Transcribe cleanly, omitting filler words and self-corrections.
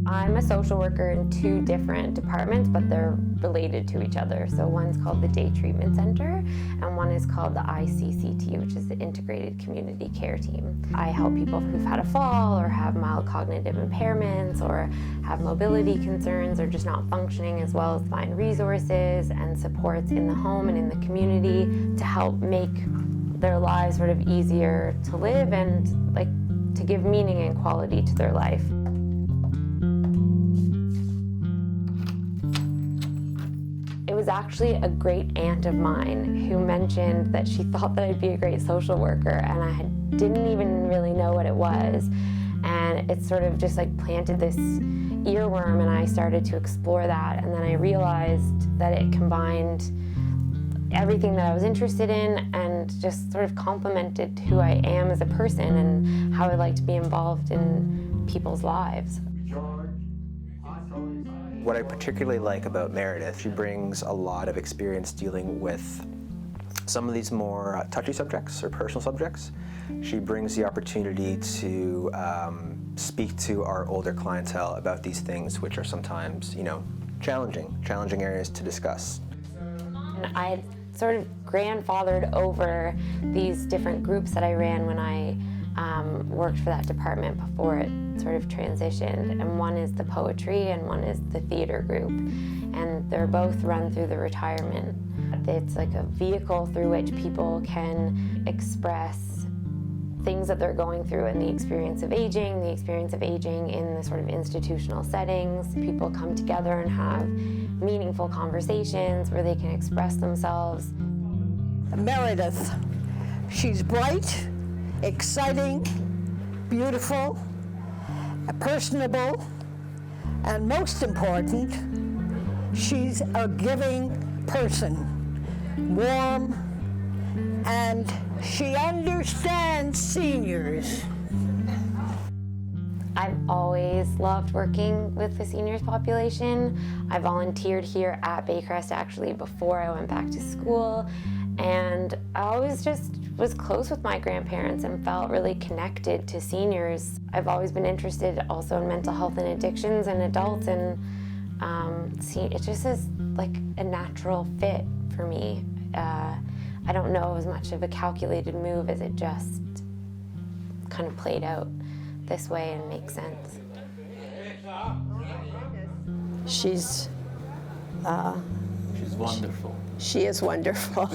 I'm a social worker in two different departments, but they're related to each other. So one's called the Day Treatment Center, and one is called the ICCT, which is the Integrated Community Care Team. I help people who've had a fall or have mild cognitive impairments or have mobility concerns or just not functioning as well as find resources and supports in the home and in the community to help make their lives sort of easier to live and to give meaning and quality to their life. It was actually a great aunt of mine who mentioned that she thought that I'd be a great social worker, and I didn't even really know what it was. And it sort of just planted this earworm, and I started to explore that. And then I realized that it combined everything that I was interested in and just sort of complemented who I am as a person and how I like to be involved in people's lives. What I particularly like about Meredith, she brings a lot of experience dealing with some of these more touchy subjects or personal subjects. She brings the opportunity to speak to our older clientele about these things, which are sometimes, challenging areas to discuss. I had sort of grandfathered over these different groups that I ran when I worked for that department before it sort of transitioned. And one is the poetry and one is the theater group. And they're both run through the retirement. It's like a vehicle through which people can express things that they're going through and the experience of aging in the sort of institutional settings. People come together and have meaningful conversations where they can express themselves. Meredith, she's bright, exciting, beautiful, personable, and most important, she's a giving person, warm, and she understands seniors. I've always loved working with the seniors population. I volunteered here at Baycrest actually before I went back to school, and I always just was close with my grandparents and felt really connected to seniors. I've always been interested also in mental health and addictions in adults, and it just is like a natural fit for me. I don't know as much of a calculated move as it just kind of played out this way and makes sense. She's wonderful. She is wonderful.